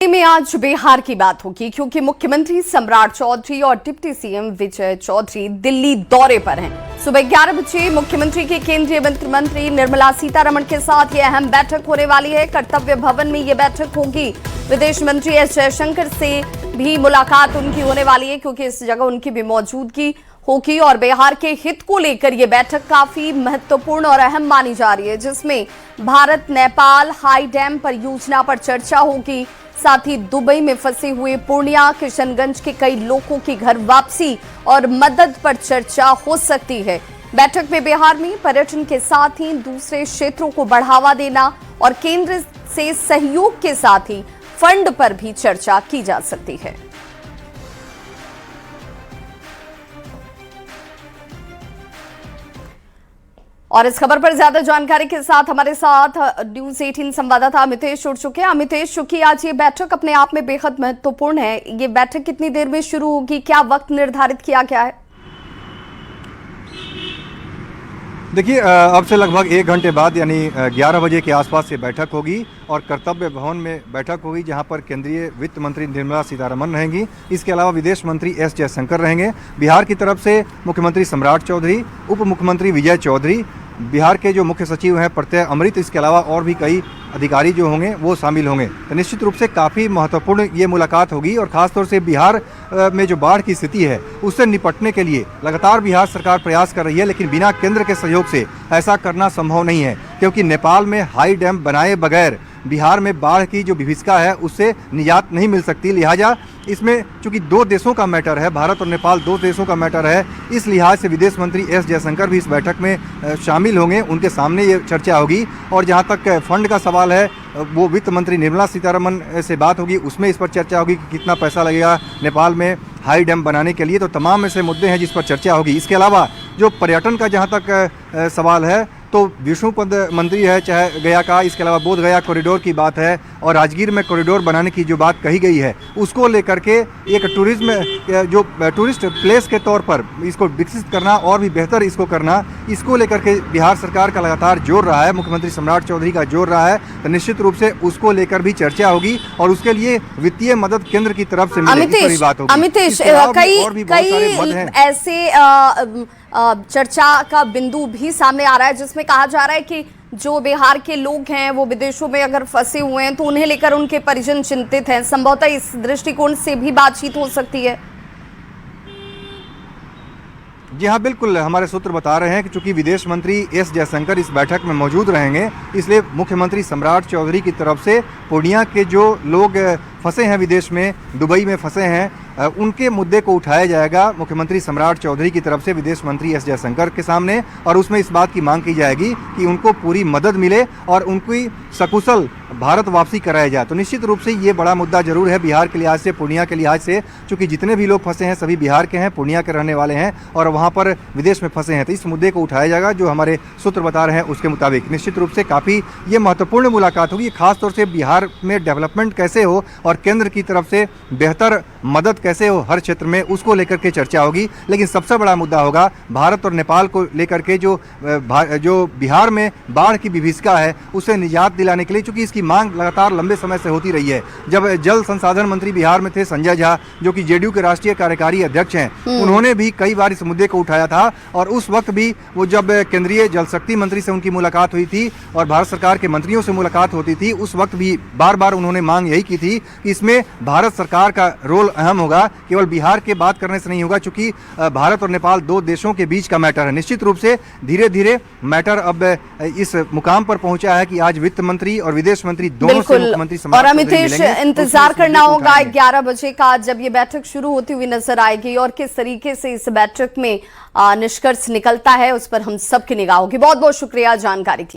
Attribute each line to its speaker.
Speaker 1: में आज बिहार की बात होगी क्योंकि मुख्यमंत्री सम्राट चौधरी और डिप्टी सीएम विजय चौधरी दिल्ली दौरे पर हैं। सुबह 11 बजे मुख्यमंत्री की केंद्रीय वित्त मंत्री निर्मला सीतारमण के साथ यह अहम बैठक होने वाली है। कर्तव्य भवन में यह बैठक होगी। विदेश मंत्री एस जयशंकर से भी मुलाकात उनकी होने वाली है क्योंकि इस जगह उनकी भी मौजूदगी होगी और बिहार के हित को लेकर यह बैठक काफी महत्वपूर्ण और अहम मानी जा रही है, जिसमें भारत नेपाल हाई डैम परियोजना पर चर्चा होगी। साथ ही दुबई में फंसे हुए पूर्णिया किशनगंज के कई लोगों की घर वापसी और मदद पर चर्चा हो सकती है। बैठक में बिहार में पर्यटन के साथ ही दूसरे क्षेत्रों को बढ़ावा देना और केंद्र से सहयोग के साथ ही फंड पर भी चर्चा की जा सकती है। और इस खबर पर ज्यादा जानकारी के साथ हमारे साथ न्यूज 18 संवाददाता अमितेश जुड़ चुके हैं। अमितेश, चूंकि आज ये बैठक अपने आप में बेहद महत्वपूर्ण है, ये बैठक कितनी देर में शुरू होगी, क्या वक्त निर्धारित किया गया है?
Speaker 2: देखिए, अब से लगभग 1 घंटे बाद यानी 11 बजे के आसपास ये बैठक होगी और कर्तव्य भवन में बैठक होगी, जहां पर केंद्रीय वित्त मंत्री निर्मला सीतारमण रहेंगी। इसके अलावा विदेश मंत्री एस जयशंकर रहेंगे। बिहार की तरफ से मुख्यमंत्री सम्राट चौधरी, उप मुख्यमंत्री विजय चौधरी, बिहार के जो मुख्य सचिव हैं प्रत्यय अमृत, इसके अलावा और भी कई अधिकारी जो होंगे वो शामिल होंगे। तो निश्चित रूप से काफ़ी महत्वपूर्ण ये मुलाकात होगी और ख़ासतौर से बिहार में जो बाढ़ की स्थिति है उससे निपटने के लिए लगातार बिहार सरकार प्रयास कर रही है, लेकिन बिना केंद्र के सहयोग से ऐसा करना संभव नहीं है क्योंकि नेपाल में हाई डैम बनाए बगैर बिहार में बाढ़ की जो विभीषिका है उससे निजात नहीं मिल सकती। लिहाजा इसमें चूंकि 2 देशों का मैटर है, भारत और नेपाल 2 देशों का मैटर है, इस लिहाज से विदेश मंत्री एस जयशंकर भी इस बैठक में शामिल होंगे। उनके सामने ये चर्चा होगी और जहां तक फंड का सवाल है वो वित्त मंत्री निर्मला सीतारमण से बात होगी, उसमें इस पर चर्चा होगी कि कितना पैसा लगेगा नेपाल में हाई डैम बनाने के लिए। तो तमाम ऐसे मुद्दे हैं जिस पर चर्चा होगी। इसके अलावा जो पर्यटन का जहाँ तक सवाल है तो विष्णुपद मंदिर है चाहे गया का, इसके अलावा बोध गया कॉरिडोर की बात है और राजगीर में कॉरिडोर बनाने की जो बात कही गई है उसको लेकर के एक जो टूरिस्ट प्लेस के तौर पर इसको विकसित करना और भी बेहतर इसको करना, इसको लेकर के बिहार सरकार का लगातार जोर रहा है, मुख्यमंत्री सम्राट चौधरी का जोर रहा है। तो निश्चित रूप से उसको लेकर भी चर्चा होगी और उसके लिए वित्तीय मदद केंद्र की तरफ से मिलेगी बात होगी।
Speaker 1: अमितेश, कई ऐसे चर्चा का बिंदु भी सामने आ रहा है जिसमें कहा जा रहा है कि जो बिहार के लोग हैं वो विदेशों में अगर फंसे हुए हैं तो उन्हें लेकर उनके परिजन चिंतित हैं। संभवतः इस दृष्टिकोण से भी बातचीत हो सकती है।
Speaker 2: जी हाँ, बिल्कुल, हमारे सूत्र बता रहे हैं कि चूंकि विदेश मंत्री एस जयशंकर इस बैठक में मौजूद रहेंगे, इसलिए मुख्यमंत्री सम्राट चौधरी की तरफ से पूर्णिया के जो लोग फंसे हैं विदेश में, दुबई में फंसे हैं, उनके मुद्दे को उठाया जाएगा मुख्यमंत्री सम्राट चौधरी की तरफ से विदेश मंत्री एस जयशंकर के सामने और उसमें इस बात की मांग की जाएगी कि उनको पूरी मदद मिले और उनकी सकुशल भारत वापसी कराया जाए। तो निश्चित रूप से ये बड़ा मुद्दा जरूर है बिहार के लिहाज से, पूर्णिया के लिहाज से, क्योंकि जितने भी लोग फंसे हैं सभी बिहार के हैं, पूर्णिया के रहने वाले हैं और वहाँ पर विदेश में फंसे हैं। तो इस मुद्दे को उठाया जाएगा जो हमारे सूत्र बता रहे हैं उसके मुताबिक। निश्चित रूप से काफ़ी ये महत्वपूर्ण मुलाकात होगी, खासतौर से बिहार में डेवलपमेंट कैसे हो और केंद्र की तरफ से बेहतर मदद कैसे हो हर क्षेत्र में, उसको लेकर के चर्चा होगी। लेकिन सबसे बड़ा मुद्दा होगा भारत और नेपाल को लेकर के जो बिहार में बाढ़ की विभीषिका है उससे निजात दिलाने के लिए, चूंकि इसकी मांग लगातार लंबे समय से होती रही है। जब जल संसाधन मंत्री बिहार में थे संजय झा, जो कि जेडीयू के राष्ट्रीय कार्यकारी अध्यक्ष हैं, उन्होंने भी कई बार इस मुद्दे को उठाया था और उस वक्त भी वो जब केंद्रीय जल शक्ति मंत्री से उनकी मुलाकात हुई थी और भारत सरकार के मंत्रियों से मुलाकात होती थी, उस वक्त भी बार बार उन्होंने मांग यही की थी कि इसमें भारत सरकार का रोल अहम होगा, केवल बिहार के बात करने से नहीं होगा, चूंकि भारत और नेपाल 2 देशों के बीच का मैटर है। निश्चित रूप से धीरे धीरे मैटर अब इस मुकाम पर पहुंचा है कि आज वित्त मंत्री और विदेश मंत्री दोनों से मुख्यमंत्री
Speaker 1: और अमितेश, इंतजार करना होगा 11 बजे का जब ये बैठक शुरू होती हुई नजर आएगी और किस तरीके से इस बैठक में निष्कर्ष निकलता है उस पर हम सबकी निगाह होगी। बहुत बहुत शुक्रिया जानकारी की।